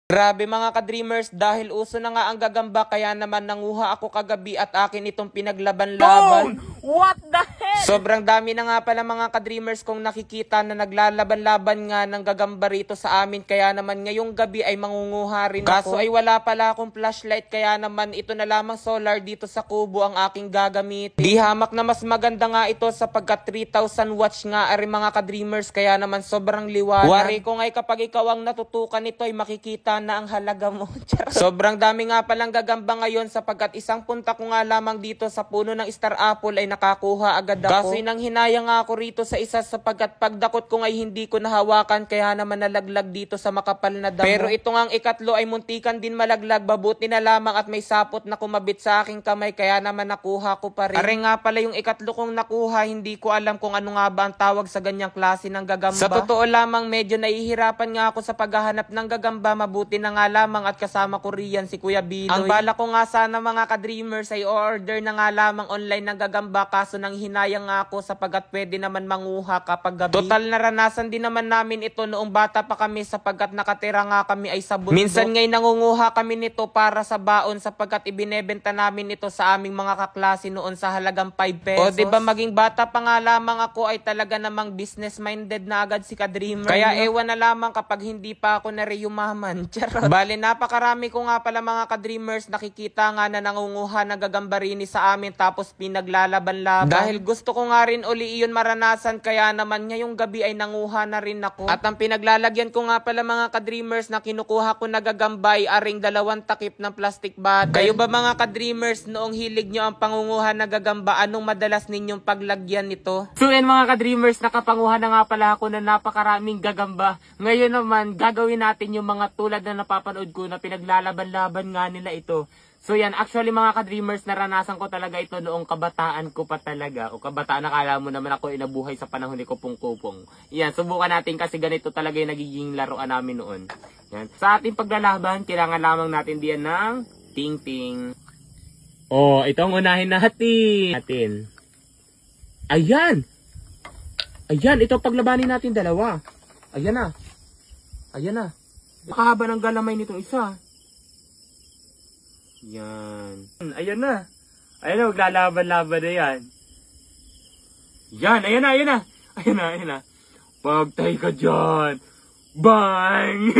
Grabe mga ka-dreamers, dahil uso na nga ang gagamba kaya naman nanguha ako kagabi at akin itong pinaglaban-laban. What the hell? Sobrang dami na nga pala mga ka-dreamers kong nakikita na naglalaban-laban nga ng gagamba rito sa amin, kaya naman ngayong gabi ay mangunguha rin ako. Kaso ay wala pala akong flashlight, kaya naman ito na lamang solar dito sa kubo ang aking gagamitin. Di hamak na mas maganda nga ito sapagkat 3,000 watts nga ari mga ka-dreamers, kaya naman sobrang liwanag. Wari ko nga'y kapag ikaw ang natutukan nito ay makikita na ang halaga mo. Sobrang dami nga palang gagamba ngayon sapagkat isang punta ko nga lamang dito sa puno ng star apple ay nakakuha agad ako. Kasi nang hinayang nga ako rito sa isa sapagkat pagdakot ko ay hindi ko nahawakan kaya naman nalaglag dito sa makapal na damo. Pero ito nga ang ikatlo ay muntikan din malaglag, babuti na lamang at may sapot na kumabit sa aking kamay kaya naman nakuha ko pa rin. Are nga pala yung ikatlo kong nakuha, hindi ko alam kung ano nga ba ang tawag sa ganyang klase ng gagamba. Sa totoo lamang medyo nahihirapan nga ako sa paghahanap ng gagamba, mabuti na nga lamang at kasama ko riyan si Kuya Binoy. Ang bala ko nga sana mga ka-dreamers ay order na nga lamang online ng gagamba, kaso nang hinayang nga ako sapagkat pwede naman manguha kapag gabi. Total naranasan din naman namin ito noong bata pa kami sapagkat nakatira nga kami ay sa bundok. Minsan nga'y nangunguha kami nito para sa baon sapagkat ibinebenta namin ito sa aming mga kaklase noon sa halagang 5 pesos. O diba maging bata pa nga lamang ako ay talaga namang business minded na agad si ka-dreamer. Kaya ewan na lamang kapag hindi pa ako nariyumaman. Charot. Bale, napakarami ko nga pala mga ka-dreamers nakikita nga na nangunguha ng gagambarini sa amin tapos pinaglalaban-laban. Dahil gusto ko nga rin uli iyon maranasan kaya naman ngayong gabi ay nanguha na rin ako. At ang pinaglalagyan ko nga pala mga ka-dreamers na kinukuha ko na gagambay aring 2 takip ng plastic bottle. Kayo ba mga ka-dreamers, noong hilig nyo ang pangunguha ng gagamba, anong madalas ninyong paglagyan nito? So yan mga ka-dreamers, nakapanguha na nga pala ako na napakaraming gagamba. Ngayon naman, gagawin natin yung mga tulad na napapanood ko na pinaglalaban-laban nga nila ito. So yan, actually mga ka-dreamers, naranasan ko talaga ito noong kabataan ko pa talaga. O kabataan, nakala mo naman ako inabuhay sa panahon ni Kupong-Kupong. Yan, subukan natin kasi ganito talaga yung nagiging laruan namin noon. Yan. Sa ating paglalaban, kailangan lamang natin diyan ng ting-ting. Oh, itong unahin natin. Ayan! Ayan, ito paglabanin natin dalawa. Ayan na. Ayan na. Nakahaba ng galamay nitong isa. Yan. Ayan na. Ayan na, maglalaban-laban na yan. Yan, ayan na, ayan na. Ayan na, ayan na. Pagtay ka dyan. Bang!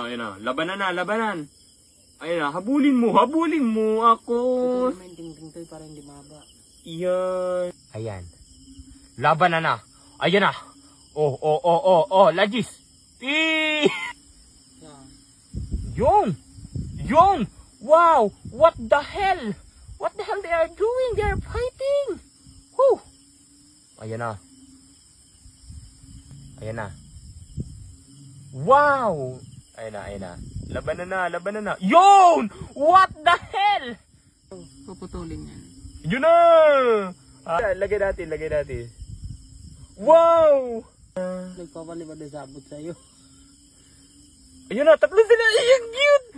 Ayan na, labanan na, labanan. Ayan na, habulin mo ako. Ito naman ting-ting to para hindi mahaba. Yan. Ayan. Laban na. Ayan na. Oh, lagis. Yung. Wow, what the hell? What the hell they are doing? They are fighting. Whew. Ayan na. Wow. Ayan na. Laban na. Yun! What the hell? Puputulin yan. Yun na! Lagay natin. Wow! Nagpapalibad na sabot sa'yo. Ayun na, 3 sila! Ayan, cute!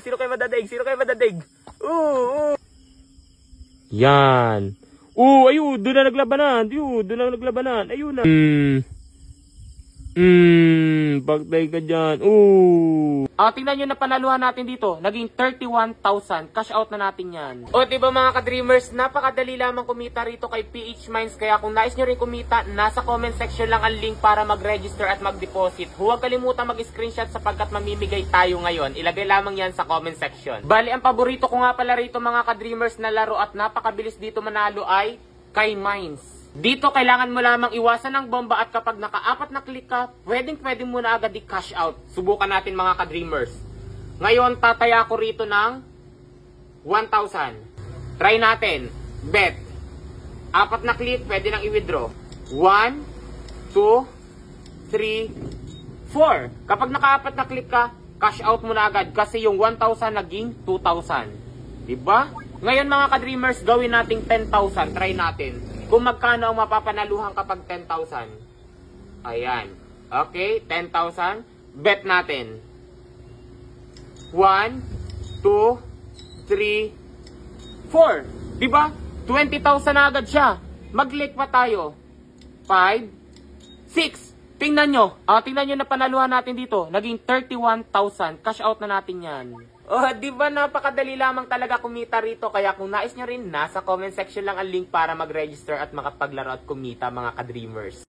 Sino kayo madadaig? Yan! Ayun, doon na naglabanan. Ayun na. Pagtay ka dyan. Tingnan nyo na panaluhan natin dito. Naging 31,000. Cash out na natin yan. O diba mga ka-dreamers, napakadali lamang kumita rito kay PH Mines. Kaya kung nais nyo rin kumita, nasa comment section lang ang link para mag-register at mag-deposit. Huwag kalimutan mag-screenshot sapagkat mamimigay tayo ngayon. Ilagay lamang yan sa comment section. Bali, ang paborito ko nga pala rito mga ka-dreamers na laro at napakabilis dito manalo ay kay Mines. Dito kailangan mo lamang iwasan ng bomba at kapag naka-4 na click ka, pwede mo na agad i-cash out. Subukan natin mga ka-dreamers. Ngayon, tataya ko rito ng 1,000. Try natin. Bet. 4 na click, pwede nang i-withdraw. 1, 2, 3, 4. Kapag naka-4 na click ka, cash out mo na agad kasi yung 1,000 naging 2,000. Diba? Ngayon mga ka-dreamers, gawin nating 10,000. Try natin. Kung magkano ang mapapanaluhan kapag 10,000. Ayan. Okay, 10,000. Bet natin. 1, 2, 3, 4. Diba? 20,000 agad siya. Mag-click pa tayo. 5, 6, Tingnan nyo na panaluhan natin dito. Naging 31,000. Cash out na natin yan. Oh, di ba napakadali lamang talaga kumita rito. Kaya kung nais nyo rin, nasa comment section lang ang link para mag-register at makapaglaro at kumita mga ka-dreamers.